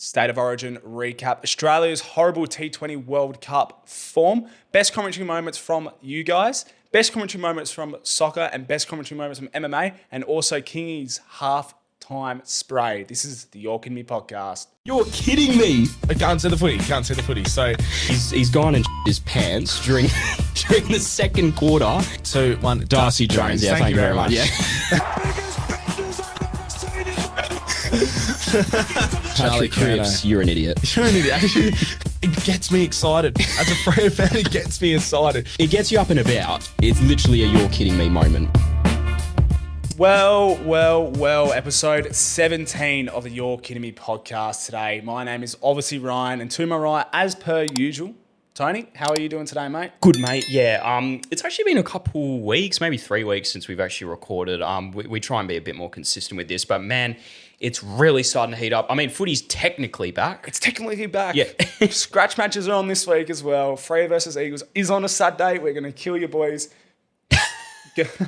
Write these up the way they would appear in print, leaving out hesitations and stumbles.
State of Origin recap. Australia's horrible T20 World Cup form. Best commentary moments from you guys. Best commentary moments from soccer and best commentary moments from MMA. And also Kingy's half-time spray. This is the You're Kidding Me podcast. You're kidding me. I can't see the footy. Can't see the footy. So he's gone and his pants during the second quarter. 2-1. Darcy Jones. Yeah, thank you very much. Yeah. Charlie Cripps, you're an idiot. You're an idiot. Actually, it gets me excited. As a Freo fan, it gets me excited. It gets you up and about. It's literally a you're kidding me moment. Well, episode 17 of the You're Kidding Me podcast today. My name is obviously Ryan, and to my right, as per usual, Tony, how are you doing today, mate? Good, mate. Yeah, it's actually been a couple weeks, maybe 3 weeks since we've actually recorded. We try and be a bit more consistent with this, but man, it's really starting to heat up. I mean, footy's technically back. It's technically back. Yeah. Scratch matches are on this week as well. Freo versus Eagles is on a Saturday. We're going to kill you boys. We got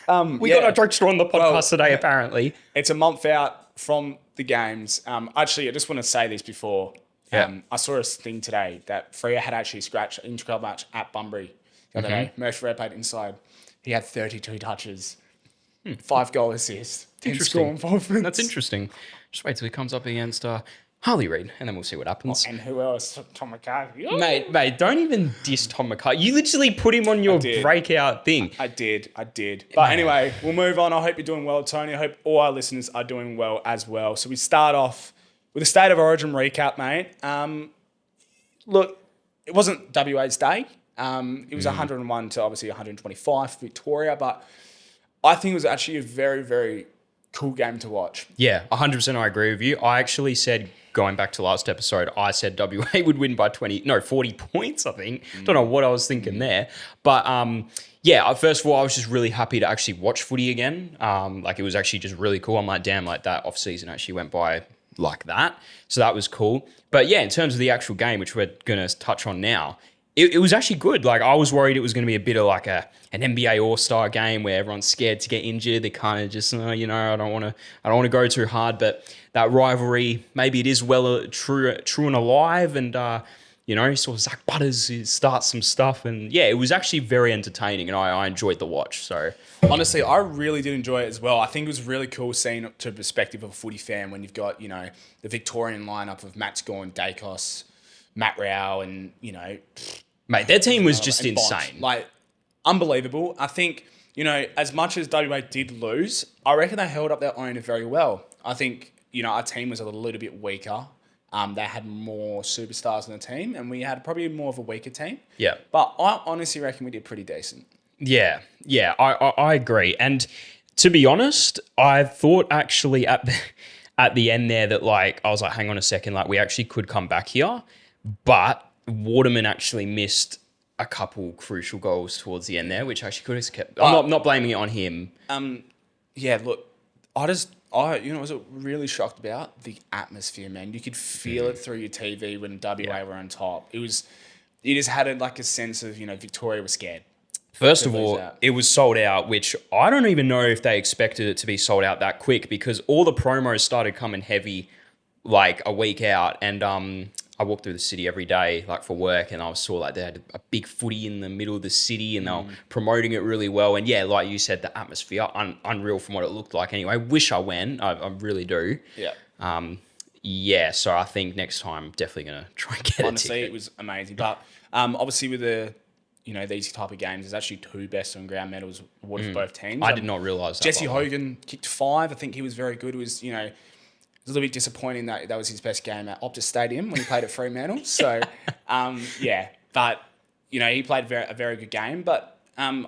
our jokester on the podcast today, apparently. It's a month out from the games. Actually, I just want to say this before. I saw a thing today that Freo had actually scratched an inter-club match at Bunbury the other day. Murphy Red played inside. He had 32 touches, 5 goal assists, 10 score involvement. That's interesting. Just wait till he comes up against Harley Reid, and then we'll see what happens. And who else? Tom McCarthy. Mate, don't even diss Tom McCarthy. You literally put him on your breakout thing. I did. But anyway, we'll move on. I hope you're doing well, Tony. I hope all our listeners are doing well as well. So we start off with a State of Origin recap, mate. Look, it wasn't WA's day. It was 101 to obviously 125 for Victoria, but I think it was actually a very, very cool game to watch. Yeah, 100% I agree with you. I actually said, going back to last episode, I said WA would win by 40 points, I think. Don't know what I was thinking there. But yeah, first of all, I was just really happy to actually watch footy again. Like, it was actually just really cool. I'm like, damn, like that off-season actually went by like that. So that was cool. But yeah, in terms of the actual game, which we're going to touch on now, it was actually good. Like, I was worried it was going to be a bit of like an NBA All-Star game where everyone's scared to get injured. They kind of just, I don't want to go too hard. But that rivalry, maybe it is true and alive. And sort of Zach Butters starts some stuff, and yeah, it was actually very entertaining, and I enjoyed the watch. So honestly, I really did enjoy it as well. I think it was really cool seeing it to the perspective of a footy fan when you've got the Victorian lineup of Matt Score and Daicos, Matt Rao, and mate, their team was just insane. Like, unbelievable. I think, as much as WA did lose, I reckon they held up their own very well. I think, our team was a little bit weaker. They had more superstars in the team, and we had probably more of a weaker team. Yeah. But I honestly reckon we did pretty decent. Yeah, I agree. And to be honest, I thought actually at the end there that, like, I was like, hang on a second, like, we actually could come back here. But Waterman actually missed a couple crucial goals towards the end there, which actually could have kept. I'm not blaming it on him. Yeah, look, I was really shocked about the atmosphere, man. You could feel it through your TV when WA were on top. You just had a sense of, Victoria was scared. First of all, it was sold out, which I don't even know if they expected it to be sold out that quick, because all the promos started coming heavy like a week out. And I walked through the city every day, like, for work, and I saw like they had a big footy in the middle of the city, and they were promoting it really well. And yeah, like you said, the atmosphere, unreal from what it looked like. Anyway, wish I went. I really do. Yeah. So I think next time definitely gonna try and get Honestly, a ticket. it was amazing. But obviously with the these type of games, there's actually 2 best on ground medals awarded for both teams. I did not realise that. Jesse Hogan kicked 5. I think he was very good. It was it was a little bit disappointing that was his best game at Optus Stadium when he played at Fremantle. So, yeah, but he played a very good game. But I'm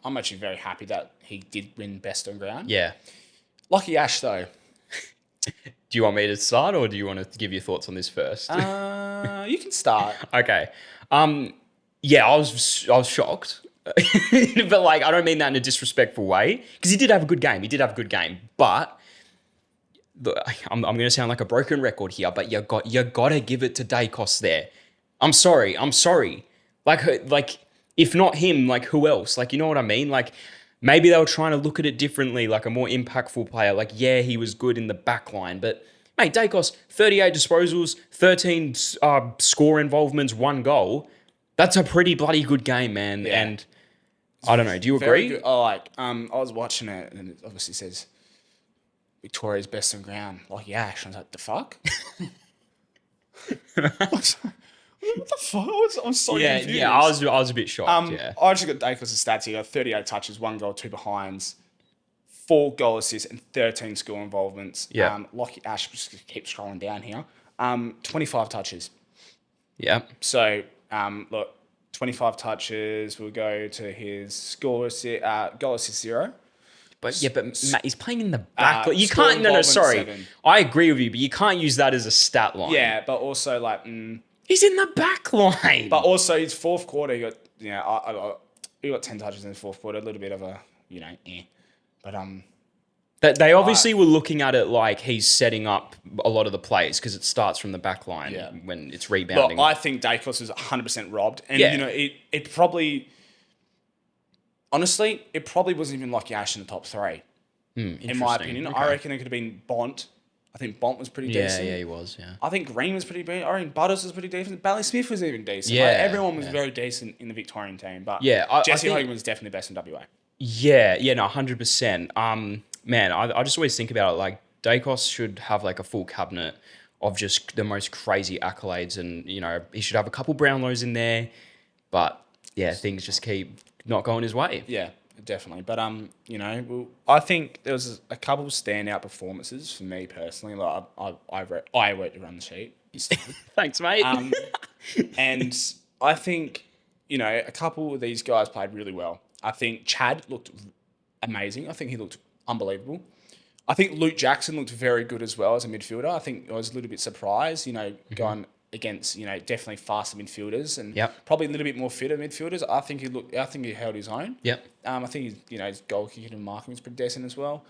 actually very happy that he did win best on ground. Yeah. Lucky Ash though. Do you want me to start, or do you want to give your thoughts on this first? You can start. Okay. Yeah, I was shocked. But, like, I don't mean that in a disrespectful way, because he did have a good game. But I'm going to sound like a broken record here, but you got to give it to Daicos there. I'm sorry. Like, if not him, like, who else? Like, you know what I mean? Like, maybe they were trying to look at it differently, like a more impactful player. Like, yeah, he was good in the back line, but Mate, Daicos, 38 disposals, 13 score involvements, 1 goal. That's a pretty bloody good game, man. Yeah. And I don't know. Do you Very agree? good. Oh, like, I was watching it, and it obviously says Victoria's best on ground. Like, Yash. And I was like, the fuck? What the fuck? I'm so Yeah, confused. yeah. I was a bit shocked. Yeah. I actually got Daicos' stats here. 38 touches, 1 goal, 2 behinds, 4 goal assists, and 13 score involvements. Yeah. Lockie Ash, just keep scrolling down here. 25 touches. Yeah. So, look, 25 touches. We'll go to his goal assist 0. But Matt, he's playing in the back. You score can't. No, involvement, sorry. 7. I agree with you, but you can't use that as a stat line. Yeah, but also like, He's in the back line. but also his fourth quarter, he got he got 10 touches in the fourth quarter. A little bit of a but They obviously were looking at it like he's setting up a lot of the plays because it starts from the back line when it's rebounding. Look, I think Daicos was 100% robbed, and Yeah. it probably, honestly, it probably wasn't even Lockie Ash in the top 3. In my opinion, Okay. I reckon it could have been Bont. I think Bont was pretty decent. Yeah, he was. Yeah. I think Green was pretty decent. I think Butters was pretty decent. Bally Smith was even decent. Yeah, Like, everyone was very decent in the Victorian team. But Yeah, I Jesse think- Hogan was definitely best in WA. Yeah, no, 100%. Man, I just always think about it like Daicos should have like a full cabinet of just the most crazy accolades, and he should have a couple Brownlows in there, but yeah, things just keep not going his way. Yeah, definitely. But I think there was a couple of standout performances for me personally. Like I wrote to run the sheet. Thanks, mate. And I think a couple of these guys played really well. I think Chad looked amazing. I think he looked unbelievable. I think Luke Jackson looked very good as well as a midfielder. I think I was a little bit surprised, going against, definitely faster midfielders and probably a little bit more fitter midfielders. I think he held his own. Yep. I think his goal kicking and marking was pretty decent as well.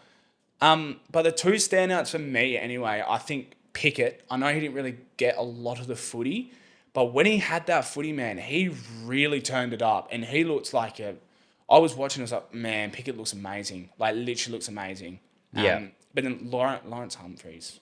But the two standouts for me anyway, I think Pickett, I know he didn't really get a lot of the footy, but when he had that footy, man, he really turned it up and he looked like I was watching, I was like, man, Pickett looks amazing. Like, literally looks amazing. Yeah. But then Lawrence Humphreys,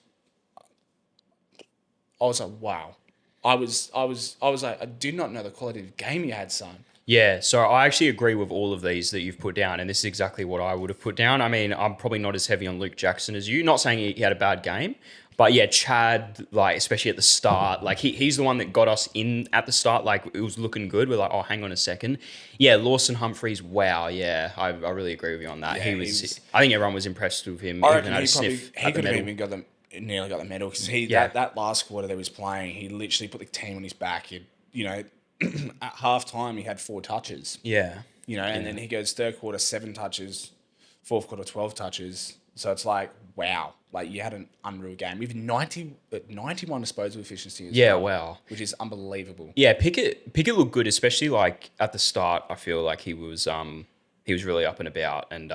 I was like, wow. I was like, I did not know the quality of game you had, son. Yeah, so I actually agree with all of these that you've put down, and this is exactly what I would have put down. I mean, I'm probably not as heavy on Luke Jackson as you. Not saying he had a bad game, but yeah, Chad, like, especially at the start, like, he's the one that got us in at the start. Like, it was looking good. We're like, oh, hang on a second. Yeah, Lawson Humphreys, wow, yeah, I really agree with you on that. Yeah, he was, I think everyone was impressed with him. I Even reckon had a he sniff at the could have medal. even nearly got the medal because that last quarter that he was playing, he literally put the team on his back. At half time, he had 4 touches. Yeah. And then he goes third quarter, 7 touches, fourth quarter, 12 touches. So it's like, wow, like you had an unreal game. Even 91 disposal efficiency as well. Wow. Which is unbelievable. Yeah, Pickett looked good, especially like at the start. I feel like he was really up and about, and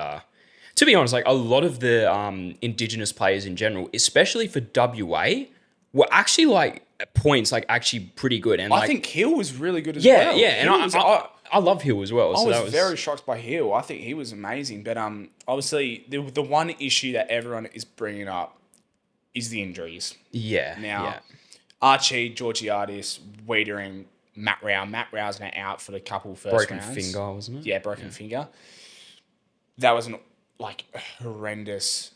to be honest, like a lot of the Indigenous players in general, especially for WA, were actually like at points like actually pretty good. And I think Hill was really good as yeah, well. yeah, and I love Hill as well. I So was very shocked by Hill. I think he was amazing. But obviously, the one issue that everyone is bringing up is the injuries. yeah. Now, yeah. Archie, Georgiadis, Wiedering, Matt Rao. Matt Rao's now out for the couple first Broken rounds. finger, wasn't it? Yeah, broken finger. That was an horrendous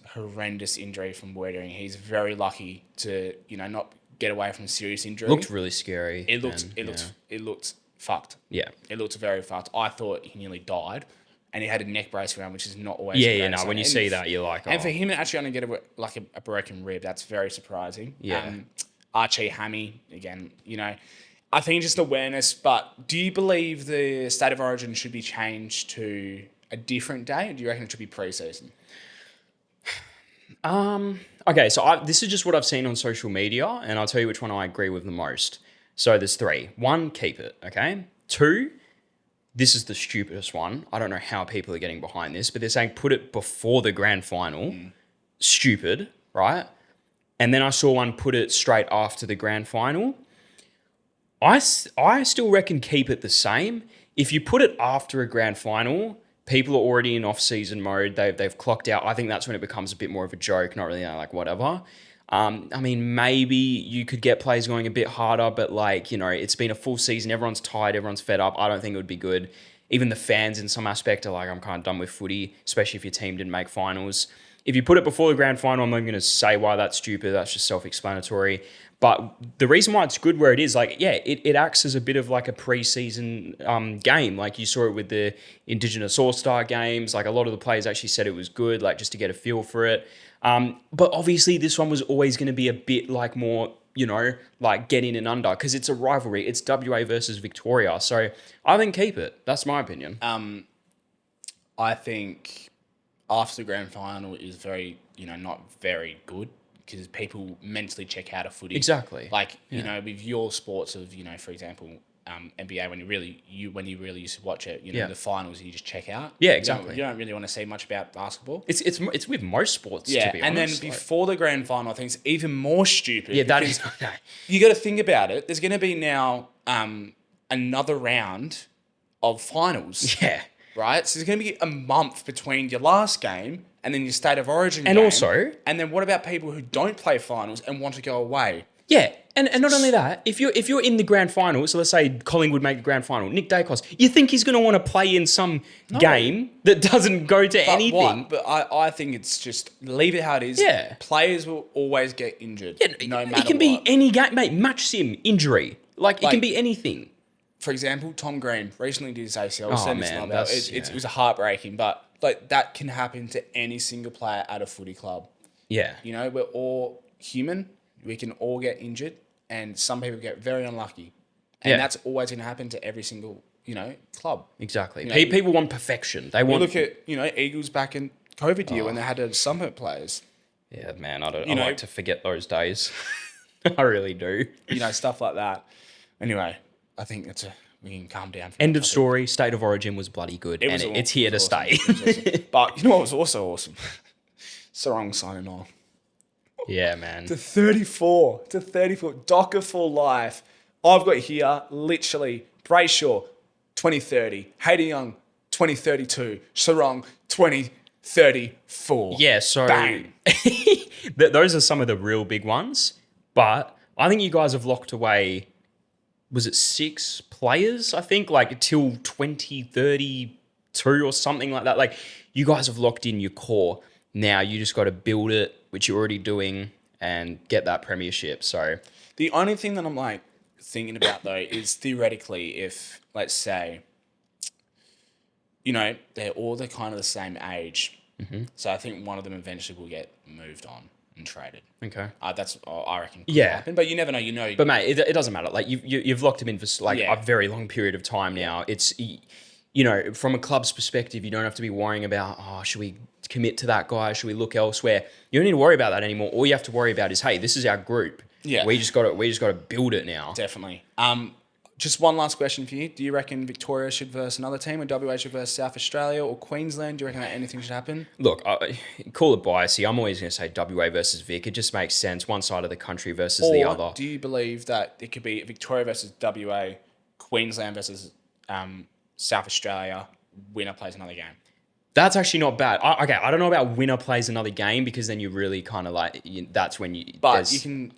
injury from Wiedering. He's very lucky to not get away from serious injury. Looked really scary. It looked fucked. Yeah. It looked very fucked. I thought he nearly died, and he had a neck brace around, which is not always. Yeah. No, when you see that, you're like, and for him to actually only get a broken rib, that's very surprising. Yeah. Archie Hammy again. I think just awareness. But do you believe the state of origin should be changed to a different day, or do you reckon it should be pre-season? Okay, so this is just what I've seen on social media, and I'll tell you which one I agree with the most. So there's 3. 1, keep it, okay? 2, this is the stupidest one. I don't know how people are getting behind this, but they're saying put it before the grand final. Stupid, right? And then I saw one put it straight after the grand final. I still reckon keep it the same. If you put it after a grand final, people are already in off-season mode. They've clocked out. I think that's when it becomes a bit more of a joke, not really like whatever. I mean, maybe you could get players going a bit harder, but like, it's been a full season. Everyone's tired. Everyone's fed up. I don't think it would be good. Even the fans in some aspect are like, I'm kind of done with footy, especially if your team didn't make finals. If you put it before the grand final, I'm not going to say why that's stupid. That's just self-explanatory. But the reason why it's good where it is, like, yeah, it acts as a bit of like a pre-season game. Like you saw it with the Indigenous All-Star games. Like a lot of the players actually said it was good, like just to get a feel for it. But obviously this one was always going to be a bit like more, like get in and under because it's a rivalry. It's WA versus Victoria. So I think keep it. That's my opinion. I think after the grand final is very, not very good because people mentally check out of footy. Exactly. Like, with your sports of, for example, NBA, when you really used to watch it, the finals, you just check out. Yeah, exactly. You don't really want to see much about basketball. It's with most sports, to be honest. And then before the grand final, I think it's even more stupid. Yeah, that is. You got to think about it. There's going to be now another round of finals. Yeah. Right? So there's going to be a month between your last game and then your State of Origin and game. Also... And then what about people who don't play finals and want to go away? Yeah, and not only that, if you're in the grand final, so let's say Collingwood make the grand final, Nick Daicos, you think he's going to want to play in some game that doesn't go to anything? But I think it's just leave it how it is. Yeah. Players will always get injured, no matter It can be any game, mate, match sim, injury. Like, it can be anything. For example, Tom Green recently did his ACL. Oh, man, it was heartbreaking, but like that can happen to any single player at a footy club. Yeah. We're all human. We can all get injured, and some people get very unlucky. And that's always going to happen to every single, club. Exactly. People want perfection. They want... Look at, Eagles back in COVID year when they had to summit players. Yeah, man, I like to forget those days. I really do. Stuff like that. Anyway, I think we can calm down. End of story. State of Origin was bloody good, it's here to stay. Awesome. But you know what was also awesome? Sarong signing on. Yeah, man. To 34. Docker for life. I've got here, literally, Brayshaw, 2030. Hayden Young, 2032. Sarong, 2034. Yeah, so... Bang. Those are some of the real big ones. But I think you guys have locked away... Was it 6 players, I think? Like, till 2032 or something like that. Like, you guys have locked in your core. Now you just got to build it, which you're already doing, and get that premiership. So the only thing that I'm like thinking about though is theoretically, if let's say, they're all kind of the same age, so I think one of them eventually will get moved on and traded. Okay, that's I reckon. Could Yeah, happen, but you never know. But mate, it doesn't matter. Like you've locked him in for like a very long period of time now. It's from a club's perspective, you don't have to be worrying about should we commit to that guy? Should we look elsewhere? You don't need to worry about that anymore. All you have to worry about is, hey, this is our group. Yeah. We just got to build it now. Definitely. Just one last question for you. Do you reckon Victoria should verse another team, or WA should verse South Australia or Queensland? Do you reckon that anything should happen? Look, call it biasy. I'm always going to say WA versus Vic. It just makes sense. One side of the country versus the other. Do you believe that it could be Victoria versus WA, Queensland versus South Australia, winner plays another game? That's actually not bad. I don't know about winner plays another game because then you really kind of like that's when you. But you can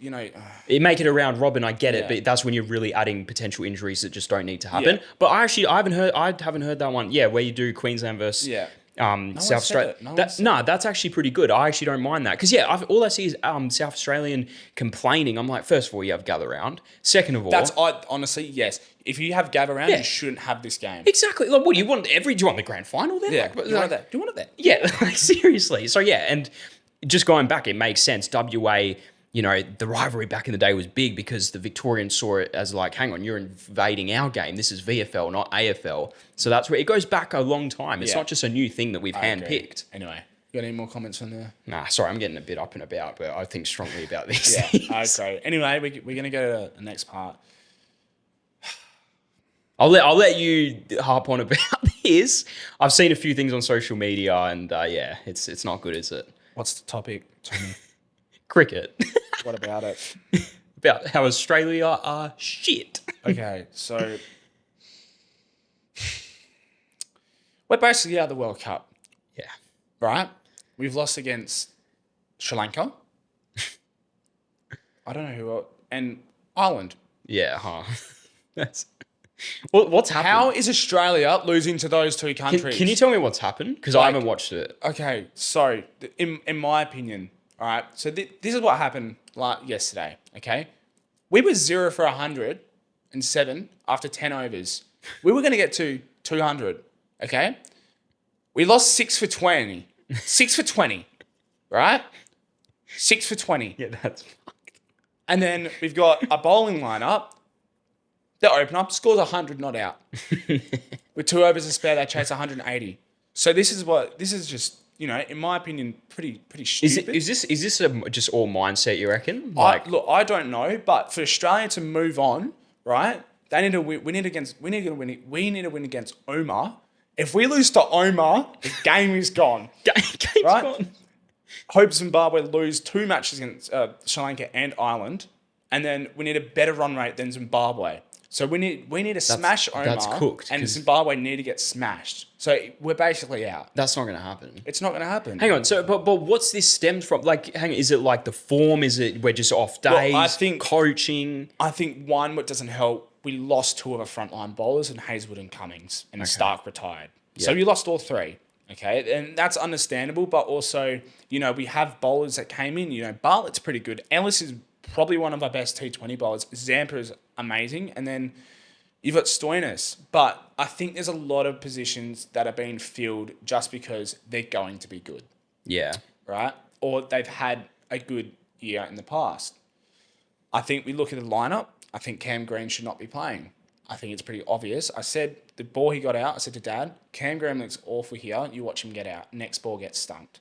it make it a round robin. I get it, but that's when you're really adding potential injuries that just don't need to happen. Yeah. But I haven't heard that one. Yeah, where you do Queensland versus South Australia. That's actually pretty good. I actually don't mind that because all I see is South Australian complaining. I'm like, first of all, you have gather round. Second of all, honestly yes. If you have gather round, you shouldn't have this game. Exactly. Like, what do you want? Do you want the grand final then? Yeah. Do you want it there? Yeah. Like, seriously. So and just going back, it makes sense. WA. The rivalry back in the day was big because the Victorians saw it as like, hang on, you're invading our game. This is VFL, not AFL. So that's where it goes back a long time. It's not just a new thing that we've handpicked. Anyway, you got any more comments from there? Nah, sorry, I'm getting a bit up and about, but I think strongly about this. Okay. Anyway, we're going to go to the next part. I'll let you harp on about this. I've seen a few things on social media, and it's not good, is it? What's the topic, Tony? Cricket. What about it? About how Australia are shit. Okay, so we're basically out of the World Cup. Yeah. Right? We've lost against Sri Lanka. I don't know who else. And Ireland. Yeah, huh? That's what's happened. How is Australia losing to those two countries? Can you tell me what's happened? Because I haven't watched it. Okay, so in my opinion, all right. So this is what happened yesterday. Okay, we were 0 for 107 after 10 overs. We were going to get to 200. Okay, we lost 6 for 20. 6 for 20, right? 6 for 20. Yeah, that's fucked. And then we've got a bowling lineup. They open up, scores 100, not out. With 2 overs to spare, they chase 180. So this is just, in my opinion, pretty stupid. Is this just all mindset? You reckon? I don't know, but for Australia to move on, right? They need to win. We need to win against Omar. If we lose to Omar, the game is gone. Game's right? gone. Hope Zimbabwe lose 2 matches against Sri Lanka and Ireland, and then we need a better run rate than Zimbabwe. So we need to smash Omar, that's cooked, and Zimbabwe need to get smashed. So we're basically out. That's not going to happen. It's not going to happen. Hang on. So, but what's this stemmed from? Like, hang on. Is it like the form? Is it we're just off days? I think coaching. I think one, what doesn't help, we lost 2 of our frontline bowlers, and Hazelwood and Cummings, and Stark retired. So you lost all 3. Okay, and that's understandable, but also, we have bowlers that came in. Bartlett's pretty good. Ellis is probably one of our best T20 bowlers. Zampa is amazing. And then you've got Stoinis. But I think there's a lot of positions that are being filled just because they're going to be good. Yeah. Right? Or they've had a good year in the past. I think we look at the lineup. I think Cam Green should not be playing. I think it's pretty obvious. I said the ball he got out, I said to Dad, Cam Green looks awful here. You watch him get out. Next ball gets stunked.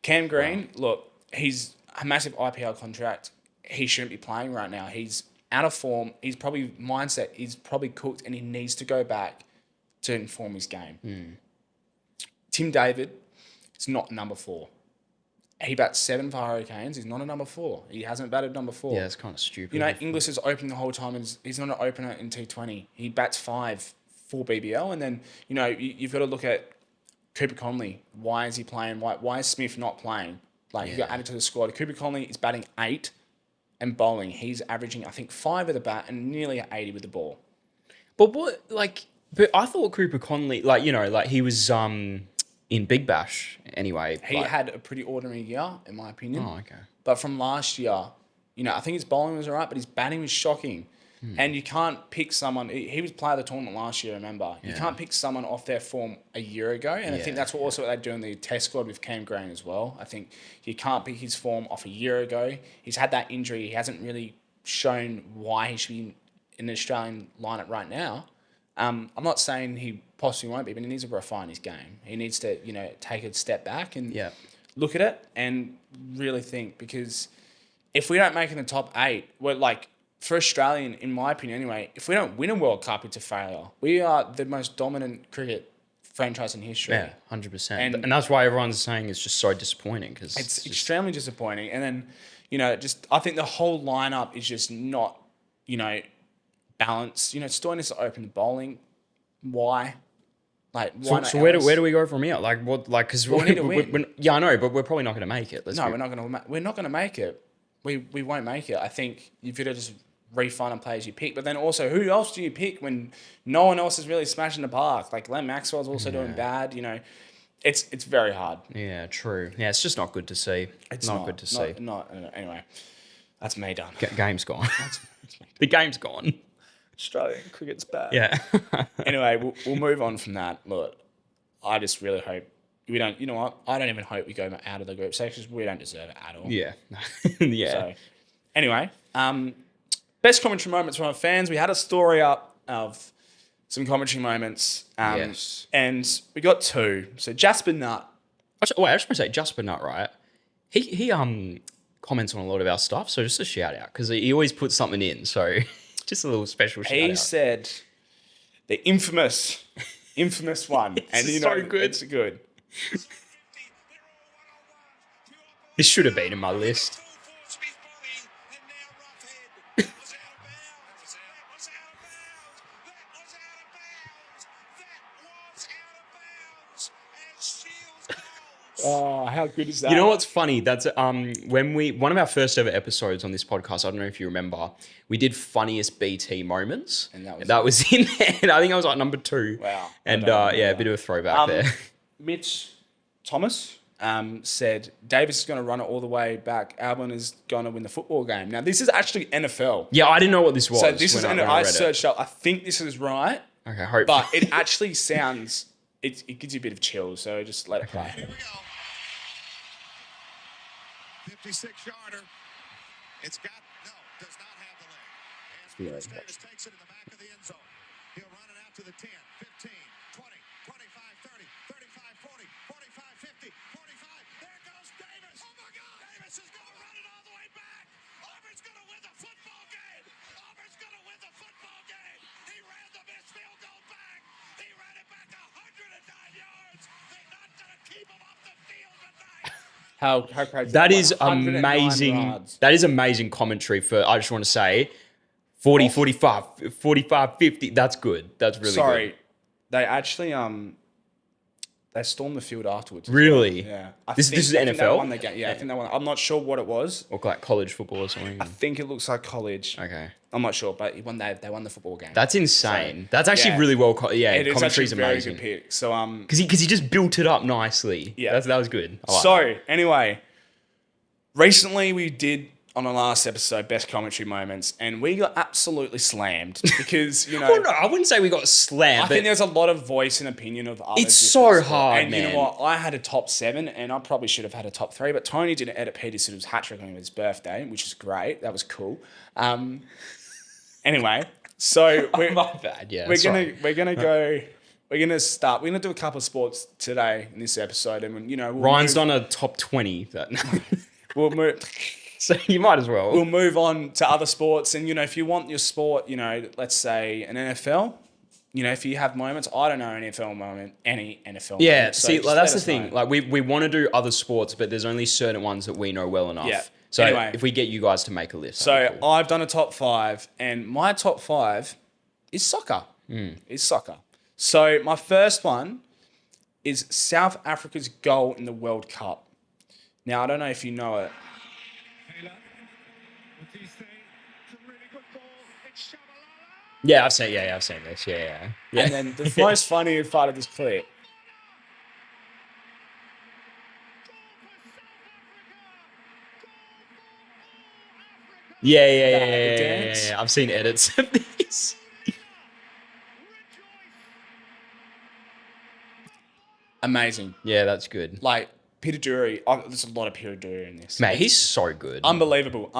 Cam Green, look, he's a massive IPL contract. He shouldn't be playing right now. He's out of form. He's probably cooked, and he needs to go back to inform his game. Tim David is not number 4. He bats 7 for Hurricanes. He's not a number 4. He hasn't batted number 4. Yeah, it's kind of stupid. Inglis is opening the whole time, and he's not an opener in T20. He bats 5 for BBL, and then you've got to look at Cooper Conley. Why is he playing? Why is Smith not playing? He got added to the squad. Cooper Conley is batting 8 and bowling. He's averaging, I think, 5 with the bat and nearly at 80 with the ball. But but I thought Cooper Conley, he was in Big Bash anyway. He had a pretty ordinary year, in my opinion. Oh, okay. But from last year, I think his bowling was all right, but his batting was shocking. And you can't pick someone. He was player of the tournament last year, remember? You can't pick someone off their form a year ago. And I think that's what they do in the test squad with Cam Green as well. I think you can't pick his form off a year ago. He's had that injury. He hasn't really shown why he should be in the Australian lineup right now. I'm not saying he possibly won't be, but he needs to refine his game. He needs to, take a step back and look at it and really think, because if we don't make it in the top 8, we're for Australian, in my opinion anyway, if we don't win a World Cup, it's a failure. We are the most dominant cricket franchise in history. Yeah, 100%. And that's why everyone's saying it's just so disappointing. Cause it's extremely disappointing. And then, I think the whole lineup is just not, balanced. Stoinis opened bowling. Why? So where do we go from here? Because we need to win. I know, but we're probably not going to make it. We're not going to make it. We won't make it. I think you've got to just refine and players you pick. But then also, who else do you pick when no one else is really smashing the park? Glenn Maxwell's also doing bad. It's very hard. Yeah, true. Yeah, it's just not good to see. It's not good to see. Anyway, that's me done. Game's gone. The game's gone. Australian cricket's bad. Yeah. Anyway, we'll move on from that. Look, I just really hope we don't. You know what? I don't even hope we go out of the group stage because we don't deserve it at all. Yeah. Yeah. So, anyway, best commentary moments from our fans. We had a story up of some commentary moments. Yes. And we got 2. So Jasper Nutt. I just want to say Jasper Nutt, right? He comments on a lot of our stuff, so just a shout out because he always puts something in. So just a little special shout out. He said the infamous one, and so good. It's good. This should have been in my list. Oh, how good is that? You know what's funny? That's when one of our first ever episodes on this podcast. I don't know if you remember. We did funniest BT moments, And that was that was in there. And I think I was like number 2. Wow. And I don't yeah, a remember. bit of a throwback there. Mitch Thomas said Davis is going to run it all the way back. Albon is going to win the football game. Now, this is actually NFL. Yeah, I didn't know what this was. So this is, when and I I read searched up. I think this is right, it. Okay, hope. but it actually sounds. It gives you a bit of chills. So just let it play. Here we go. 56-yarder. It's got does not have the leg. And Davis takes it in the back of the end zone. He'll run it out to the 10, 15, 20, 25, 30, 35, 40, 45, 50, 45. There goes Davis. Oh my God! Davis is going to run it all the way back. Auburn's going to win the football game. Auburn's going to win the football game. He ran the missed field goal back. He ran it back 109 yards. They're not going to keep him off the field tonight. How crazy! That is 109 amazing. yards. That is amazing commentary for, I just want to say, 40, 45, 45, 50. That's good. That's really Sorry, good. they actually they stormed the field afterwards. Really? Yeah. This is I think they NFL? won the game. Yeah, I think they won. I'm not sure what it was. Or like college football or something. I think it looks like college. Okay. I'm not sure, but they won the football game. That's insane. That's actually yeah. really well. it is actually Commentary's a very amazing. good pick. So Because he just built it up nicely. Yeah. That was good. I like so that. anyway, recently we did on the last episode best commentary moments, and we got absolutely slammed because Well, no, I wouldn't say we got slammed. I think there's a lot of voice and opinion of others. It's so hard, and man. you know what? I had a top 7, and I probably should have had a top 3, but Tony didn't edit Peter Siddle's hat trick on his birthday, which is great. That was cool. Anyway, so My bad. Yeah. we're sorry. gonna do a couple of sports today in this episode, and we'll Ryan's move, done a top 20. we'll move. So you might as well. We'll move on to other sports, and if you want your sport, let's say an NFL. If you have moments, I don't know any NFL moment. Yeah, moment, so see, just like, let that's the us thing. know. Like, we want to do other sports, but there's only certain ones that we know well enough. Yeah. So Anyway. if we get you guys to make a list. that'd So be cool. I've done a top 5, and my top 5 is soccer. Is soccer. So my first one is South Africa's goal in the World Cup. Now I don't know if you know it. Yeah, I've seen this. Yeah. And then the most funny part of this clip. Yeah. dance. I've seen edits of this. Amazing. Yeah, that's good. Like Peter Drury. There's a lot of Peter Drury in this. Mate, he's so good. Unbelievable.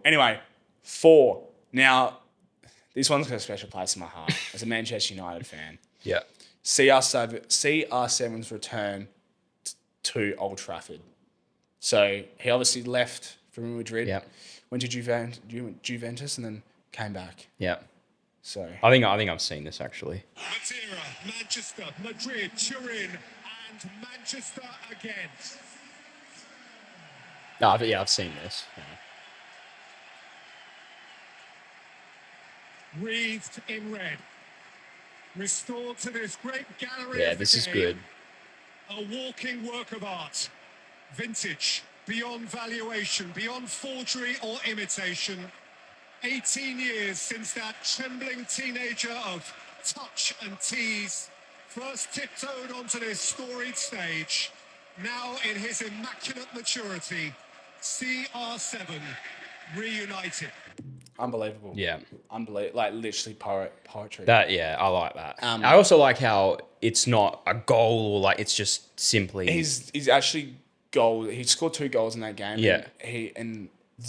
Anyway, 4. Now, this one's got a special place in my heart as a Manchester United fan. Yeah. CR7's return to Old Trafford. So he obviously left for Real Madrid, Yeah. went to Juventus, and then came back. Yeah. So I think I've seen this actually. Madeira, Manchester, Madrid, Turin, and Manchester again. No, I've seen this. Yeah. Wreathed in red. Restored to this great gallery Yeah, of the this is game. good. A walking work of art. Vintage, beyond valuation, beyond forgery or imitation. 18 years since that trembling teenager of touch and tease first tiptoed onto this storied stage. Now in his immaculate maturity, CR7 reunited. unbelievable. Yeah. Unbelievable. Like literally poetry. I like that. I also like how it's not a goal or like it's just simply. He's actually goal. He scored 2 goals in that game. Yeah. And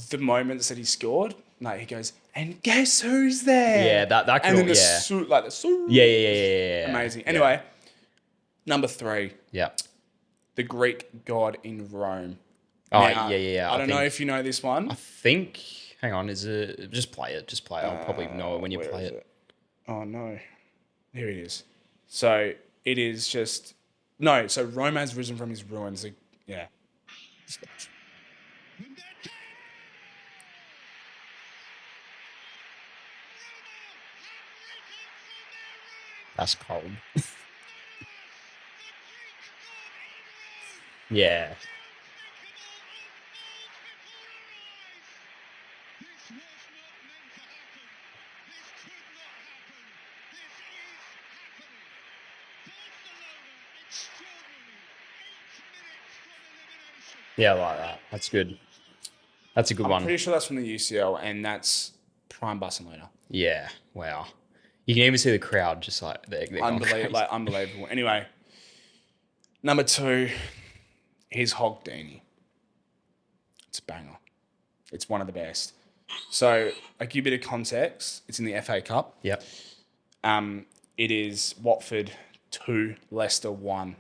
the moments that he scored, like he goes, and guess who's there? Yeah, that could And then all- the yeah. suit, like the suit. Yeah. Amazing. Yeah. Anyway, number 3, Yeah. the Greek god in Rome. Oh, Now, yeah. I don't know think- if you know this one. I think. Hang on. Is it? Just play it. I'll probably know it when you Where play is it. Oh no, here it is. So it is just no. So Rome has risen from his ruins. Like, yeah. That's cold. Yeah. Yeah, I like that. That's good. That's a good I'm one. pretty sure that's from the UCL, and that's prime Barcelona. Yeah. Wow. You can even see the crowd just like they're going crazy. Unbelievable. Anyway, number 2 is Hogdini. It's a banger. It's one of the best. So, I'll give you a bit of context. It's in the FA Cup. Yep. It is Watford 2, Leicester 1.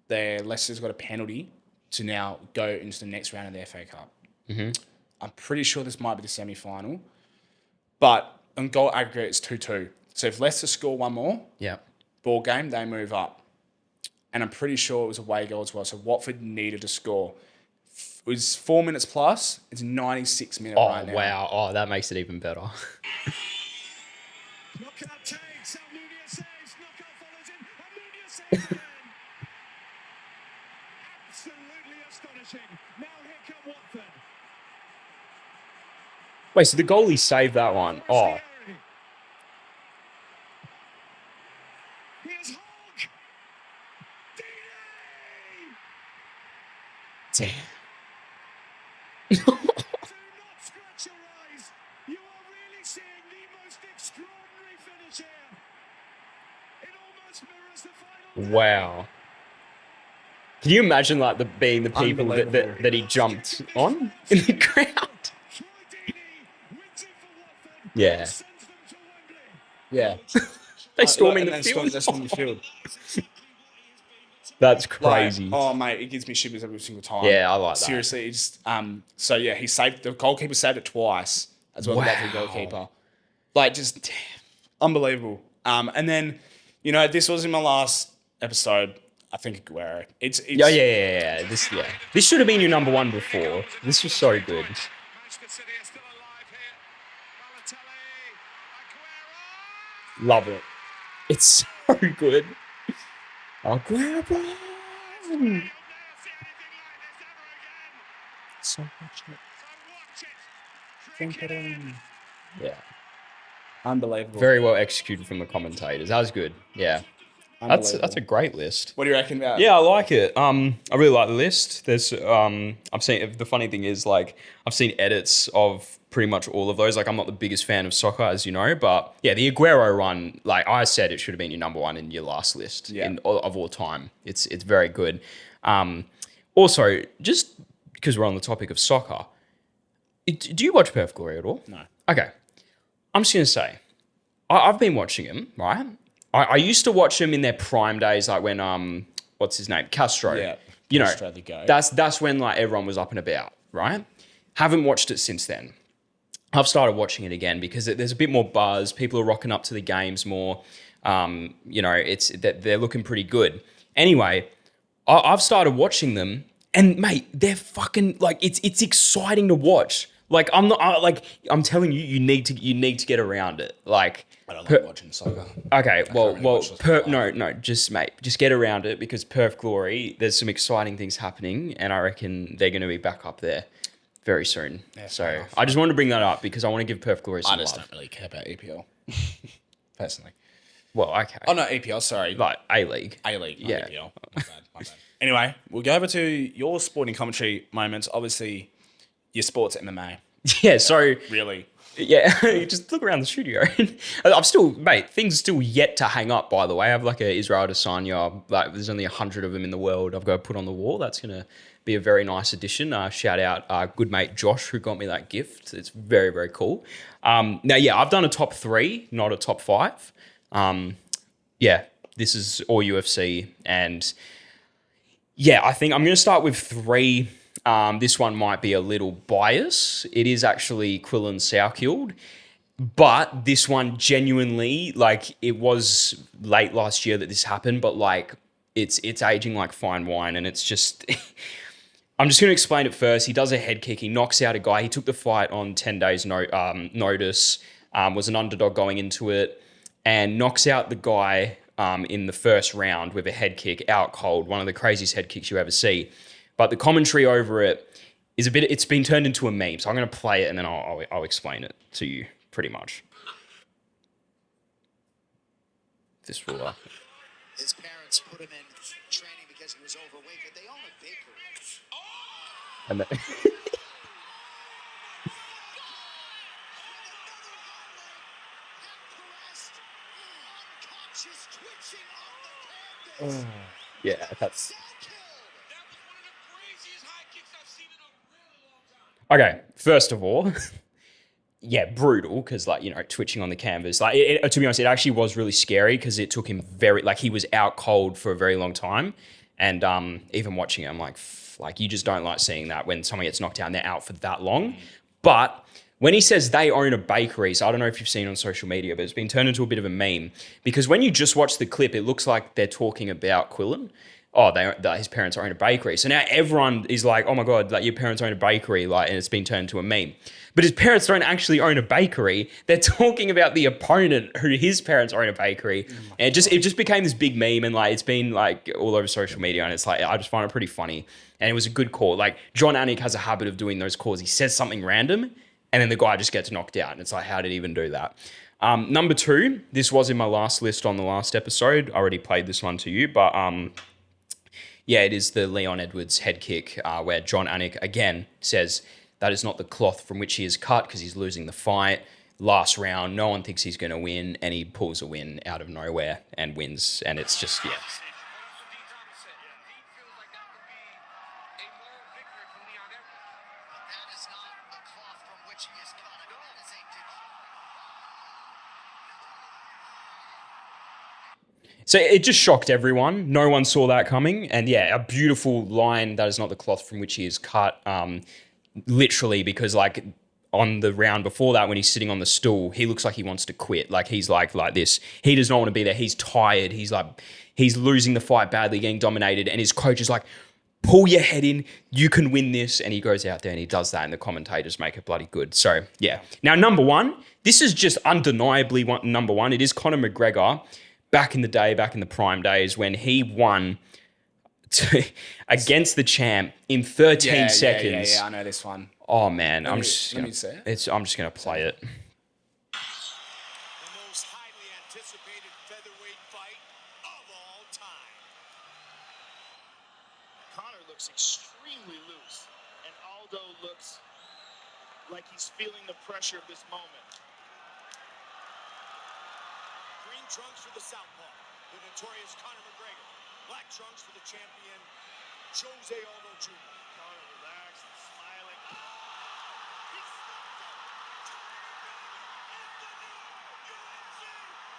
Leicester's got a penalty to now go into the next round of the FA Cup. Mm-hmm. I'm pretty sure this might be the semi-final. But on goal aggregate, it's 2-2. So if Leicester score one more, Yep. ball game, they move up. And I'm pretty sure it was a away goal as well. So Watford needed to score. It was 4 minutes plus. It's 96 minutes Oh, right now. wow. Oh, that makes it even better. Knockout takes. Almunia saves. Knockout follows in. Almunia saves again. Absolutely astonishing. Now here come Watford. Wait, so the goalie saved that one. Oh, Here's Hogg. damn. Do not scratch your eyes. You are really seeing the most extraordinary finish here. It almost mirrors the final. Wow. Can you imagine like being the people Unbelievable. that he jumped on in the crowd? Troy Deeney wins it for Watford. Yeah. Sends them to Wembley. Yeah. They storming And the then field. They storm the field. That's Like, crazy. oh, mate, it gives me shivers every single time. Yeah, I like that. Seriously, it just so yeah, the goalkeeper saved it twice as well. Wow. The Watford goalkeeper, like, just damn, unbelievable. And then, this was in my last episode. I think Aguero. It's Yeah. This should have been your number one before. This was so good. Manchester City are still alive here. Balotelli. Aguero. Love it. It's so good. Aguero. You'll never see anything like this ever again. So much. So watch it. Drink it in. Yeah. unbelievable. Very well executed from the commentators. That was good. Yeah. That's a great list. What do you reckon about? Yeah, I like it. I really like the list. There's I've seen the funny thing is like I've seen edits of pretty much all of those. Like I'm not the biggest fan of soccer, as you know, but yeah, the Aguero run, like I said, it should have been your number one in your last list of all time. It's very good. Also, just because we're on the topic of soccer, do you watch Perth Glory at all? No. Okay. I'm just gonna say, I've been watching him, right? I used to watch them in their prime days, like when what's his name, Castro. Yeah, you Castro know, the goat. that's when like everyone was up and about, right? Haven't watched it since then. I've started watching it again because there's a bit more buzz. People are rocking up to the games more. It's that they're looking pretty good. Anyway, I've started watching them, and mate, they're fucking like it's exciting to watch. Like I'm telling you, you need to get around it. Like. I don't like watching soccer. Okay, watch this just get around it because Perth Glory, there's some exciting things happening, and I reckon they're going to be back up there very soon. Yeah, so fair enough. I just wanted to bring that up because I want to give Perth Glory some I just love. don't really care about EPL, personally. Well, okay, Oh no, EPL. Sorry, like A-League. A-League, not Yeah. EPL. My bad. Anyway, we'll go over to your sporting commentary moments. Obviously, your sports MMA. Yeah, so Really. yeah, you just look around the studio. I'm still, mate, things are still yet to hang up, by the way. I have like a Israel Adesanya, like there's only 100 of them in the world I've got to put on the wall. That's going to be a very nice addition. Shout out good mate Josh who got me that gift. It's very, very cool. Now, yeah, I've done a top 3, not a top 5. Yeah, this is all UFC. And yeah, I think I'm going to start with 3. This one might be a little biased. It is actually Quillan Sourkild. But this one genuinely, like, it was late last year that this happened, but like it's aging like fine wine, and it's just I'm just going to explain it first. He does a head kick, he knocks out a guy. He took the fight on 10 days notice, was an underdog going into it, and knocks out the guy in the first round with a head kick out cold, one of the craziest head kicks you ever see. But the commentary over it is it's been turned into a meme. So I'm going to play it and then I'll explain it to you pretty much. This will... His parents put him in training because he was overweight, but they own a bakery. And then, Unconscious twitching on the canvas. yeah, that's... Still killed. That was one of the craziest high kicks I've seen in a really long time. Okay, first of all, yeah, brutal because twitching on the canvas. To be honest, it actually was really scary because it took him he was out cold for a very long time, and even watching it, I'm like you just don't like seeing that when someone gets knocked out and they're out for that long. But when he says they own a bakery, so I don't know if you've seen it on social media, but it's been turned into a bit of a meme because when you just watch the clip, it looks like they're talking about Quillen. Oh, his parents own a bakery. So now everyone is like, oh my God, your parents own a bakery, and it's been turned into a meme. But his parents don't actually own a bakery. They're talking about the opponent who his parents own a bakery. And it just became this big meme and it's been all over social media and it's I just find it pretty funny. And it was a good call. John Anik has a habit of doing those calls. He says something random and then the guy just gets knocked out. And it's how did he even do that? Number 2, this was in my last list on the last episode. I already played this one to you, but yeah, it is the Leon Edwards head kick where John Anik again says that is not the cloth from which he is cut because he's losing the fight. Last round, no one thinks he's going to win, and he pulls a win out of nowhere and wins. And it's just, yeah. So it just shocked everyone. No one saw that coming. And yeah, a beautiful line, that is not the cloth from which he is cut. Literally, because on the round before that, when he's sitting on the stool, he looks like he wants to quit. He's like this. He does not want to be there. He's tired. He's losing the fight badly, getting dominated. And his coach is like, pull your head in. You can win this. And he goes out there and he does that. And the commentators make it bloody good. So yeah. Now, number 1, this is just undeniably number 1. It is Conor McGregor. Back in the day, back in the prime days, when he won against the champ in 13 seconds. Yeah, I know this one. Oh man, Let me see it. I'm just gonna play it. The most highly anticipated featherweight fight of all time. Conor looks extremely loose, and Aldo looks like he's feeling the pressure of this moment. Green trunks for the southpaw, the notorious Conor McGregor. Black trunks for the champion, Jose Aldo Jr. Conor relaxed and smiling. He snuffed it. And the new UFC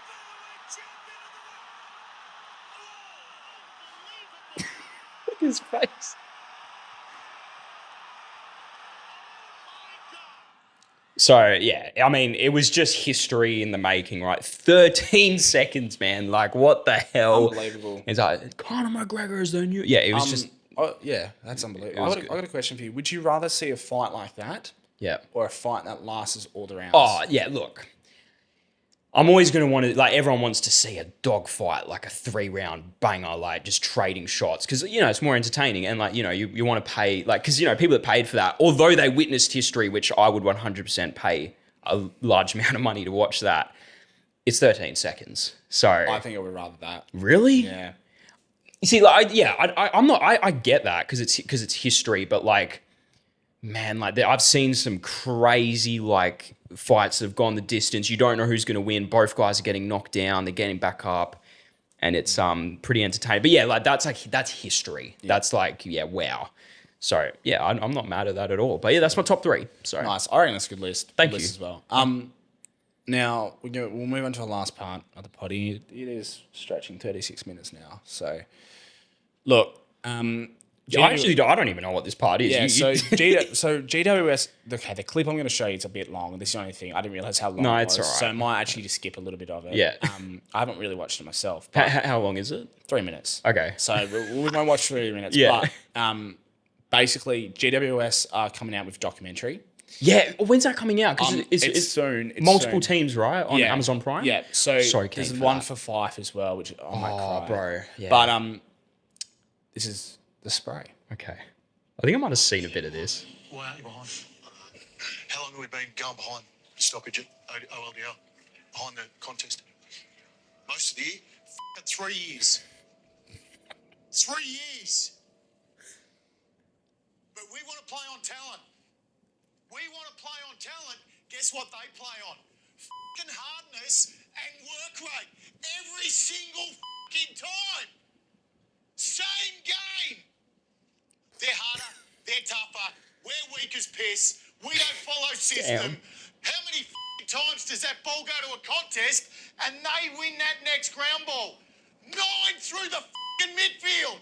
featherweight champion of the world. Oh, unbelievable. Look at his face. So, yeah, I mean, it was just history in the making, right? 13 seconds, man. What the hell? Unbelievable. It's Conor McGregor is the new... Yeah, it was just... Oh, yeah, that's unbelievable. was I got a question for you. Would you rather see a fight like that Yeah. or a fight that lasts all the rounds? Oh, yeah, look. I'm always going to want to... everyone wants to see a dog fight, a 3-round banger, just trading shots. Because, it's more entertaining. And, you want to pay... Because, people that paid for that, although they witnessed history, which I would 100% pay a large amount of money to watch that, it's 13 seconds. So... I think I would rather that. Really? Yeah. You see, I'm not... I get that because it's history, but, man, I've seen some crazy, fights that have gone the distance. You don't know who's going to win. Both guys are getting knocked down. They're getting back up. And it's pretty entertaining. But yeah, that's history. Yeah. That's wow. So yeah, I'm not mad at that at all. But yeah, that's my top 3. So Nice. I reckon that's a good list. Thank good you. list as well. Now we'll move on to the last part of the potty. It is stretching 36 minutes now. So look, I don't even know what this part is. Yeah, so GWS. Okay, the clip I'm going to show you is a bit long. This is the only thing. I didn't realize how long it was. It's all right. So I might actually just skip a little bit of it. Yeah. I haven't really watched it myself. But How long is it? 3 minutes. Okay. So we won't watch 3 minutes. Yeah. But basically, GWS are coming out with a documentary Yeah, when's that coming out? Because it's soon. It's multiple soon. teams, right? On Yeah. Amazon Prime? Yeah. So Sorry, Keith, there's for one that. for Fife as well, which I might cry. bro. Yeah. But this is the spray. Okay. I think I might have seen a bit of this. Why aren't you behind? How long have we been going behind stoppage at OLDL? Behind the contest? Most of the year? 3 years. 3 years. But we want to play on talent. We want to play on talent. Guess what they play on? Fucking hardness and work rate. Every single fucking time. Same game. They're harder. They're tougher. We're weak as piss. We don't follow system. How many fucking times does that ball go to a contest and they win that next ground ball? 9 through the fucking midfield.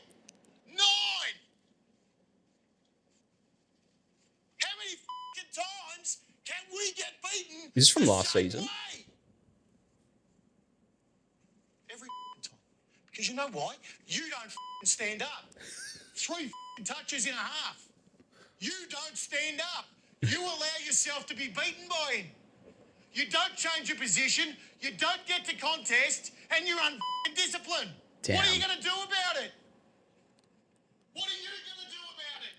9. How many fucking times can we get beaten? This is from the last same season. way? Every fucking time. Because you know why? You don't fucking stand up. 3 fucking touches in a half. You don't stand up. You allow yourself to be beaten by him. You don't change your position. You don't get to contest, and you're undisciplined. What are you Damn. going to do about it? What are you going to do about it?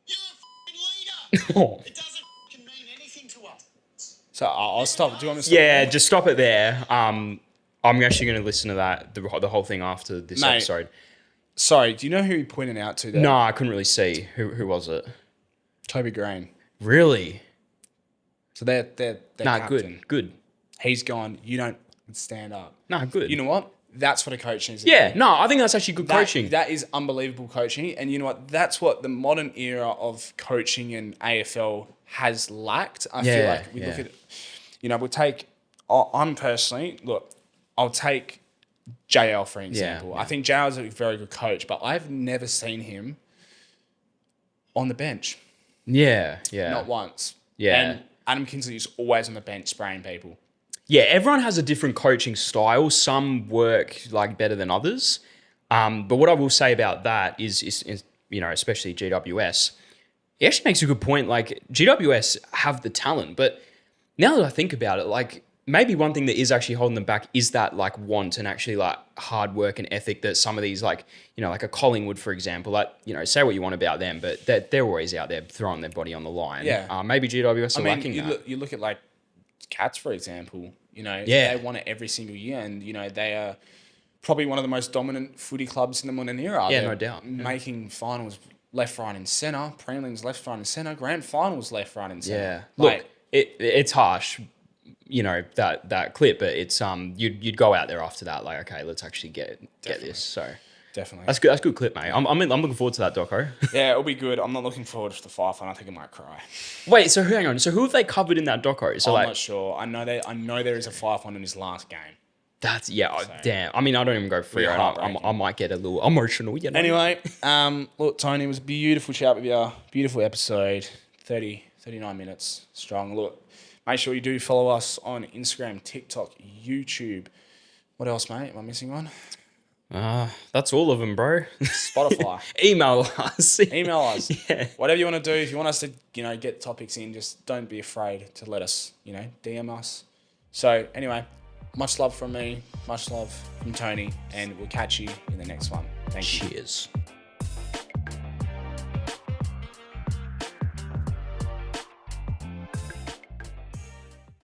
You're a fucking leader. It doesn't fucking mean anything to us. So I'll stop. Do you want me to stop? Yeah, just stop it there. I'm actually going to listen to that, the whole thing after this Mate. episode. Sorry, do you know who he pointed out to there? No, I couldn't really see. Who was it? Toby Green. Really? So they're Nah, captain. good. He's gone, you don't stand up. Nah, good. You know what? That's what a coach is. Yeah, no, I think that's actually good That- coaching. That is unbelievable coaching. And you know what? That's what the modern era of coaching in AFL has lacked. I feel Yeah, like we look yeah. at, we'll take, I'm personally, I'll take JL for example. yeah. I think JL is a very good coach, but I've never seen him on the bench. Yeah. Not once. Yeah. And Adam Kinsley is always on the bench spraying people. Yeah, everyone has a different coaching style. Some work like better than others. But what I will say about that is especially GWS, he actually makes a good point. Like GWS have the talent, but now that I think about it, like maybe one thing that is actually holding them back is that like want and actually like hard work and ethic that some of these like a Collingwood, for example, like say what you want about them, but they're always out there throwing their body on the line. Yeah. Maybe GWS are lacking that. You look at like Cats, for example. Yeah. They won it every single year, and they are probably one of the most dominant footy clubs in the modern era. Yeah, They're no doubt. Yeah. making finals left, right, and centre. Prelims left, right, and centre. Grand finals left, right, and centre. Yeah. Like, Look, it's harsh, that clip, but it's you'd go out there after that like, okay, let's actually get this. So definitely. that's good. That's a good clip, mate. I'm looking forward to that doco. Yeah, it'll be good. I'm not looking forward to the Fife one. I think I might cry. Wait, so hang on. So who have they covered in that doco? So I'm like not sure. I know there is a Fife one in his last game. that's damn. I mean, I don't even go free. Really Right? heartbreaking. I might get a little emotional. Anyway, look, Tony, it was a beautiful chat with you. Beautiful episode. 39 minutes strong. Look, make sure you do follow us on Instagram, TikTok, YouTube. What else, mate? Am I missing one? that's all of them, bro. Spotify. Email us. Email us. Yeah. Whatever you want to do. If you want us to, get topics in, just don't be afraid to let us, DM us. So anyway, much love from me, much love from Tony, and we'll catch you in the next one. Thank you. Cheers.